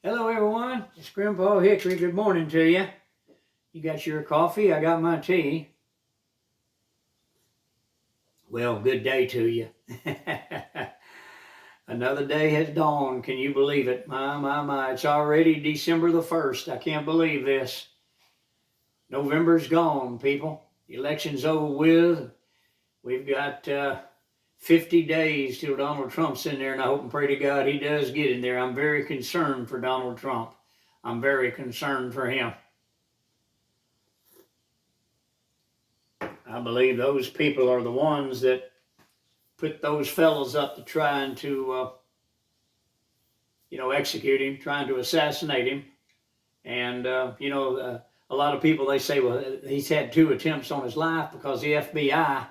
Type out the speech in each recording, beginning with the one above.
Hello everyone, it's Grandpa Hickory. Good morning to you. You got your coffee, I got my tea. Well, good day to you. Another day has dawned. Can you believe it? My. It's already December the 1st. I can't believe this. November's gone, people. The election's over with. We've got 50 days till Donald Trump's in there, and I hope and pray to God he does get in there. I'm very concerned for Donald Trump. I'm very concerned for him. I believe those people are the ones that put those fellows up to trying to, execute him, trying to assassinate him. And, a lot of people, they say, well, he's had 2 attempts on his life because the FBI,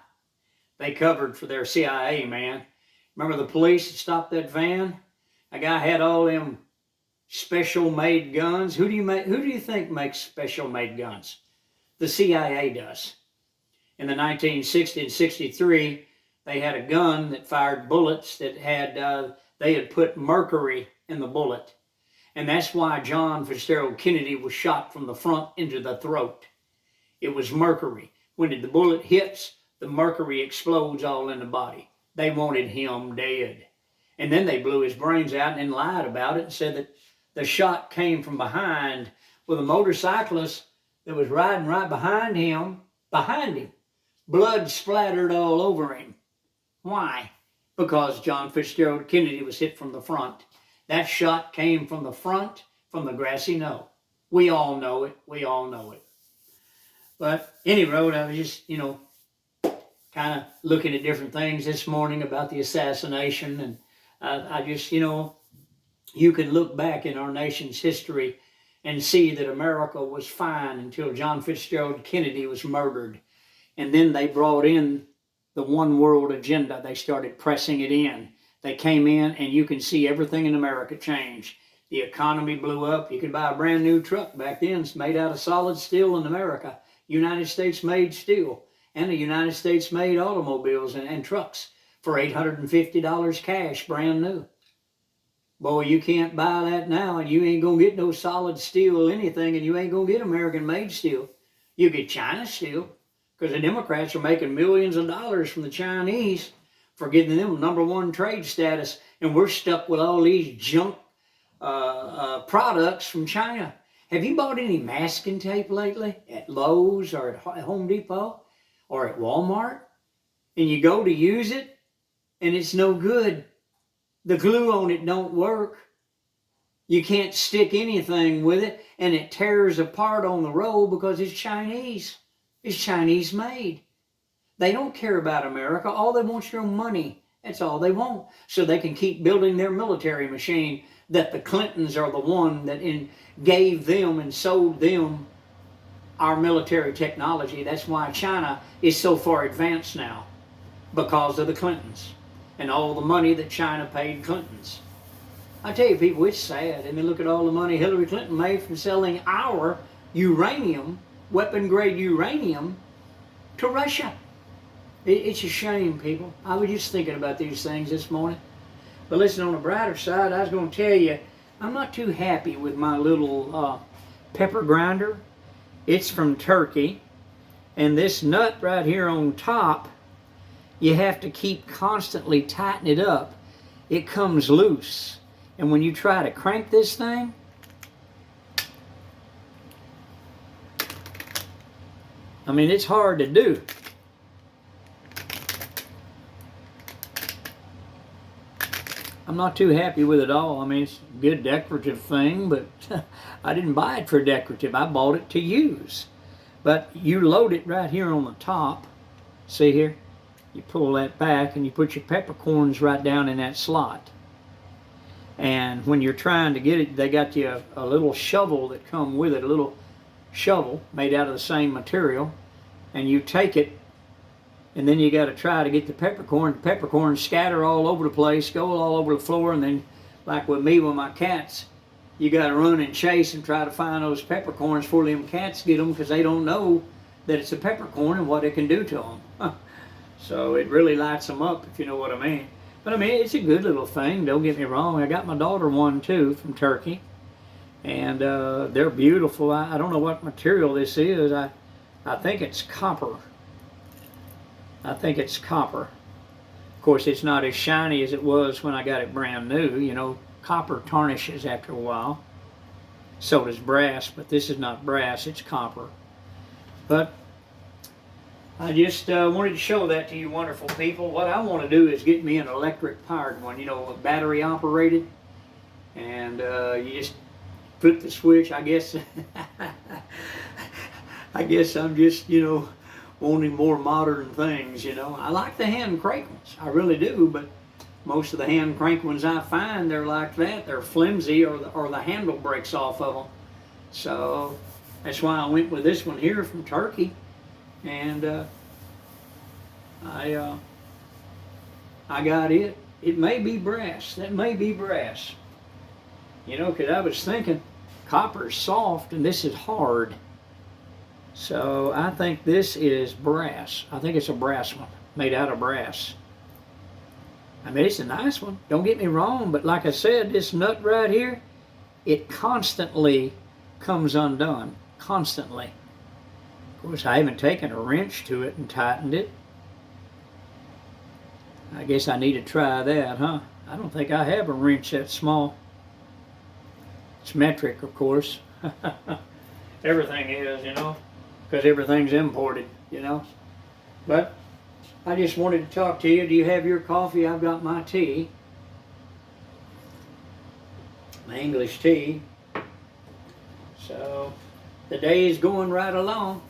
they covered for their CIA, man. Remember the police that stopped that van? A guy had all them special-made guns. Who do you think makes special-made guns? The CIA does. In the 1960 and 63, they had a gun that fired bullets that had, they had put mercury in the bullet. And that's why John Fitzgerald Kennedy was shot from the front into the throat. It was mercury. When the bullet hits, the mercury explodes all in the body. They wanted him dead. And then they blew his brains out and then lied about it and said that the shot came from behind with a motorcyclist that was riding right behind him. Blood splattered all over him. Why? Because John Fitzgerald Kennedy was hit from the front. That shot came from the front, from the grassy knoll. We all know it. We all know it. But anyway, I was just, kind of looking at different things this morning about the assassination. And I just, you can look back in our nation's history and see that America was fine until John Fitzgerald Kennedy was murdered. And then they brought in the one world agenda. They started pressing it in. They came in and you can see everything in America change. The economy blew up. You could buy a brand new truck back then. It's made out of solid steel in America. United States made steel. And the United States made automobiles and trucks for $850 cash, brand new. Boy, you can't buy that now, and you ain't going to get no solid steel anything, and you ain't going to get American-made steel. You get China steel, because the Democrats are making millions of dollars from the Chinese for giving them #1 trade status, and we're stuck with all these junk products from China. Have you bought any masking tape lately at Lowe's or at Home Depot or at Walmart? And you go to use it, and it's no good. The glue on it don't work. You can't stick anything with it, and it tears apart on the road because it's Chinese. It's Chinese made. They don't care about America. All they want is your money. That's all they want. So they can keep building their military machine that the Clintons are the one that gave them and sold them our military technology. That's why China is so far advanced now, because of the Clintons and all the money that China paid Clintons. I tell you, people, it's sad. I mean, look at all the money Hillary Clinton made from selling our uranium, weapon-grade uranium, to Russia. It's a shame, people. I was just thinking about these things this morning. But listen, on the brighter side, I was going to tell you, I'm not too happy with my little pepper grinder. It's from Turkey. And this nut right here on top, you have to keep constantly tightening it up. It comes loose. And when you try to crank this thing, I mean, it's hard to do. I'm not too happy with it all. I mean, it's a good decorative thing, but I didn't buy it for decorative. I bought it to use. But you load it right here on the top. See here? You pull that back and you put your peppercorns right down in that slot. And when you're trying to get it, they got you a little shovel that come with it, a little shovel made out of the same material. And you take it, and then you got to try to get the peppercorn. The peppercorns scatter all over the place, go all over the floor, and then, like with me with my cats, you got to run and chase and try to find those peppercorns before them cats get them, because they don't know that it's a peppercorn and what it can do to them. So it really lights them up, if you know what I mean. But I mean, it's a good little thing, don't get me wrong. I got my daughter one too from Turkey. And they're beautiful. I don't know what material this is. I think it's copper. I think it's copper. Of course, it's not as shiny as it was when I got it brand new. You know, copper tarnishes after a while. So does brass, but this is not brass, it's copper. But I just wanted to show that to you wonderful people. What I want to do is get me an electric powered one, you know, battery operated. And you just put the switch, I guess. I guess I'm just, you know, wanting more modern things, you know. I like the hand crank ones, I really do, but most of the hand crank ones I find, they're like that. They're flimsy, or the handle breaks off of them. So that's why I went with this one here from Turkey. And I got it. It may be brass. That may be brass. You know, because I was thinking copper's soft and this is hard. So I think this is brass. I think it's a brass one, made out of brass. I mean, it's a nice one, don't get me wrong, but like I said, this nut right here, it constantly comes undone, constantly. Of course, I haven't taken a wrench to it and tightened it. I guess I need to try that, huh? I don't think I have a wrench that small. It's metric, of course. Everything is, you know, because everything's imported, you know. But I just wanted to talk to you. Do you have your coffee? I've got my tea. My English tea. So the day is going right along.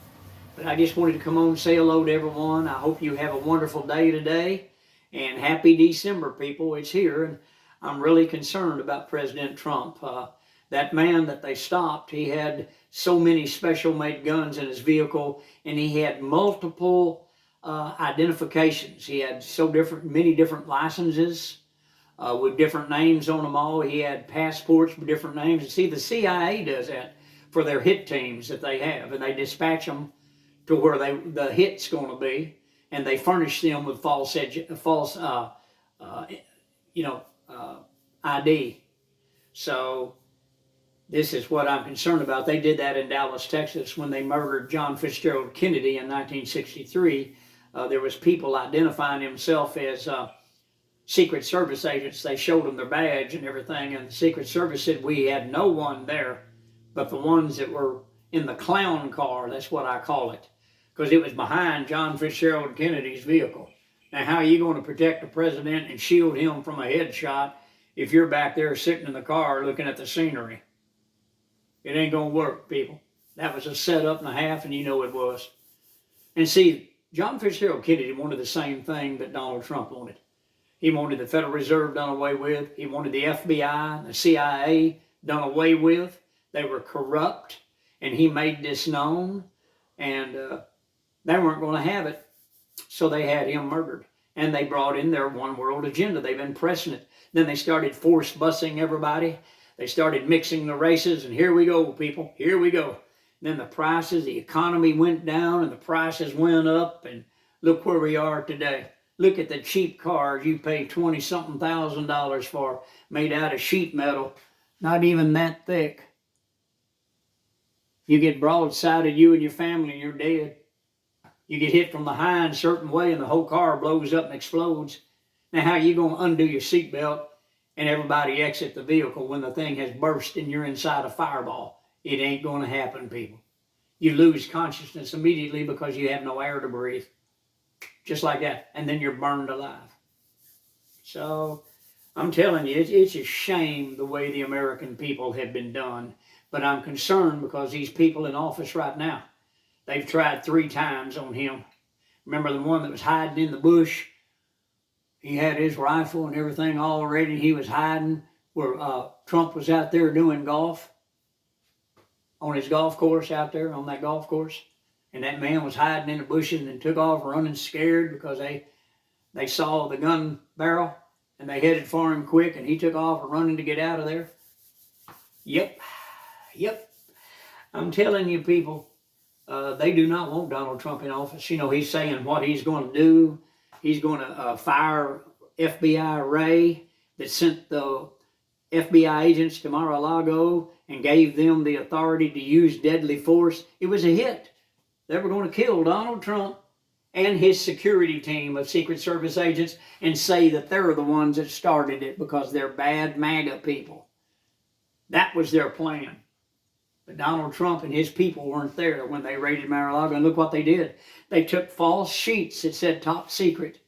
But I just wanted to come on and say hello to everyone. I hope you have a wonderful day today. And happy December, people. It's here. And I'm really concerned about President Trump. That man that they stopped, he had so many special made guns in his vehicle, and he had multiple identifications. He had many different licenses with different names on them all. He had passports with different names. And see, the CIA does that for their hit teams that they have, and they dispatch them to where the hit's going to be, and they furnish them with false ID. So this is what I'm concerned about. They did that in Dallas, Texas, when they murdered John Fitzgerald Kennedy in 1963. There was people identifying themselves as Secret Service agents. They showed them their badge and everything, and the Secret Service said we had no one there but the ones that were in the clown car. That's what I call it, because it was behind John Fitzgerald Kennedy's vehicle. Now, how are you going to protect the president and shield him from a headshot if you're back there sitting in the car looking at the scenery? It ain't going to work, people. That was a setup and a half, and you know it was. And see, John Fitzgerald Kennedy wanted the same thing that Donald Trump wanted. He wanted the Federal Reserve done away with. He wanted the FBI, the CIA done away with. They were corrupt, and he made this known, and they weren't going to have it, so they had him murdered. And they brought in their one world agenda. They've been pressing it. Then they started force busing everybody. They started mixing the races, and here we go, people. Here we go. And then the prices, the economy went down, and the prices went up, and look where we are today. Look at the cheap cars you pay $20-something thousand for, made out of sheet metal, not even that thick. You get broadsided, you and your family, and you're dead. You get hit from behind a certain way, and the whole car blows up and explodes. Now, how are you going to undo your seatbelt and everybody exit the vehicle when the thing has burst and you're inside a fireball? It ain't going to happen, people. You lose consciousness immediately because you have no air to breathe. Just like that. And then you're burned alive. So, I'm telling you, it's a shame the way the American people have been done. But I'm concerned because these people in office right now, they've tried 3 times on him. Remember the one that was hiding in the bush? He had his rifle and everything all ready. He was hiding where Trump was out there doing golf. On his golf course out there, on that golf course. And that man was hiding in the bushes and took off running scared because they saw the gun barrel and they headed for him quick, and he took off running to get out of there. Yep. I'm telling you, people, they do not want Donald Trump in office. You know, he's saying what he's going to do. He's going to fire FBI Ray that sent the FBI agents to Mar-a-Lago and gave them the authority to use deadly force, it was a hit. They were going to kill Donald Trump and his security team of Secret Service agents and say that they're the ones that started it because they're bad MAGA people. That was their plan. But Donald Trump and his people weren't there when they raided Mar-a-Lago, and look what they did. They took false sheets that said top secret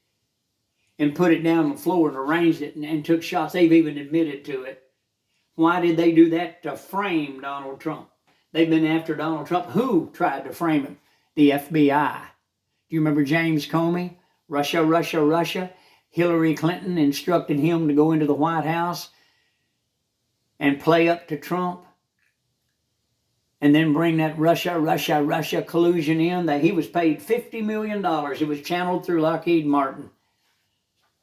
and put it down on the floor and arranged it and took shots. They've even admitted to it. Why did they do that? To frame Donald Trump. They've been after Donald Trump. Who tried to frame him? The FBI. Do you remember James Comey? Russia, Russia, Russia. Hillary Clinton instructed him to go into the White House and play up to Trump and then bring that Russia, Russia, Russia collusion in. That he was paid $50 million. It was channeled through Lockheed Martin.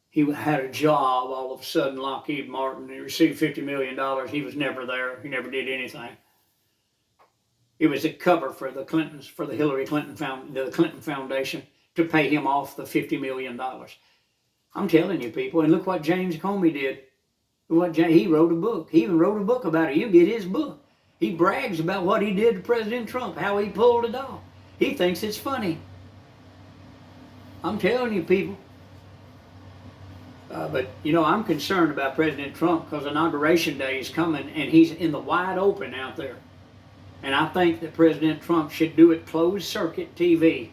He had a job all of a sudden, Lockheed Martin. He received $50 million. He was never there. He never did anything. It was a cover for the Clintons, for the Hillary Clinton the Clinton Foundation to pay him off the $50 million. I'm telling you, people, and look what James Comey did. He wrote a book. He even wrote a book about it. You get his book. He brags about what he did to President Trump, how he pulled it off. He thinks it's funny. I'm telling you, people. But, you know, I'm concerned about President Trump because Inauguration Day is coming and he's in the wide open out there. And I think that President Trump should do it closed circuit TV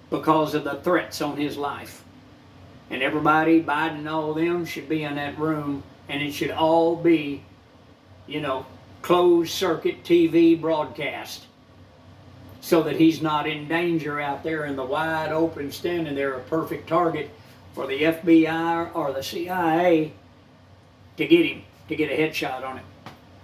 because of the threats on his life. And everybody, Biden and all of them, should be in that room, and it should all be, you know, closed circuit TV broadcast so that he's not in danger out there in the wide open, standing there, a perfect target for the FBI or the CIA to get him, to get a headshot on him.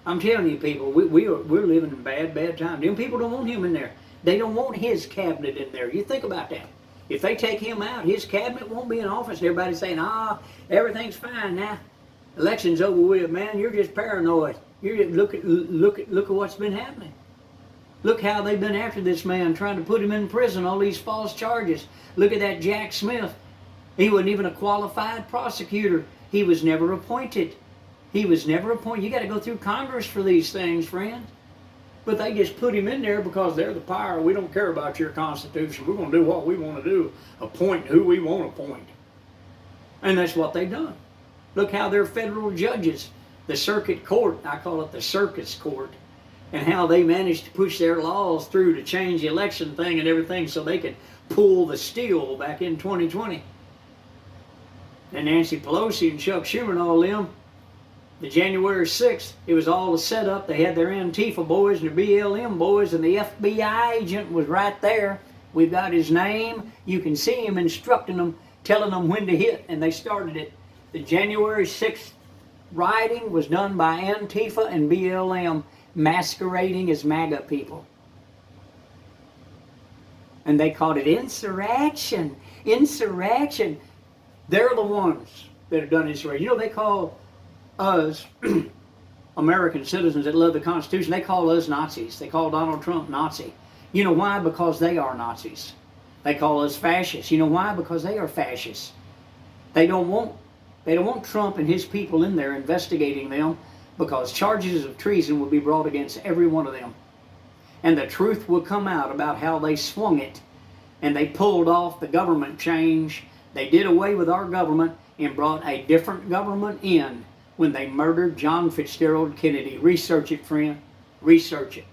I'm telling you, people, we're living in bad times. Them people don't want him in there. They don't want his cabinet in there. You think about that. If they take him out, his cabinet won't be in office. Everybody's saying, everything's fine now. Election's over with, man. You're just paranoid. You're just, look at what's been happening. Look how they've been after this man, trying to put him in prison, all these false charges. Look at that Jack Smith. He wasn't even a qualified prosecutor. He was never appointed. He was never appointed. You got to go through Congress for these things, friends. But they just put him in there because they're the power. We don't care about your Constitution. We're going to do what we want to do. Appoint who we want to appoint. And that's what they've done. Look how they're federal judges. The circuit court, I call it the circus court, and how they managed to push their laws through to change the election thing and everything so they could pull the steal back in 2020. And Nancy Pelosi and Chuck Schumer and all them, the January 6th, it was all a setup. They had their Antifa boys and their BLM boys, and the FBI agent was right there. We've got his name. You can see him instructing them, telling them when to hit, and they started it. The January 6th rioting was done by Antifa and BLM masquerading as MAGA people. And they called it insurrection. Insurrection. They're the ones that have done insurrection. You know, they call us, American citizens that love the Constitution, they call us Nazis. They call Donald Trump Nazi. You know why? Because they are Nazis. They call us fascists. You know why? Because they are fascists. They don't want Trump and his people in there investigating them, because charges of treason will be brought against every one of them. And the truth will come out about how they swung it and they pulled off the government change. They did away with our government and brought a different government in when they murdered John Fitzgerald Kennedy. Research it, friend. Research it.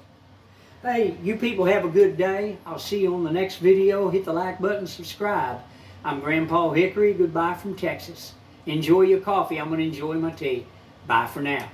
Hey, you people have a good day. I'll see you on the next video. Hit the like button, subscribe. I'm Grandpa Hickory. Goodbye from Texas. Enjoy your coffee. I'm going to enjoy my tea. Bye for now.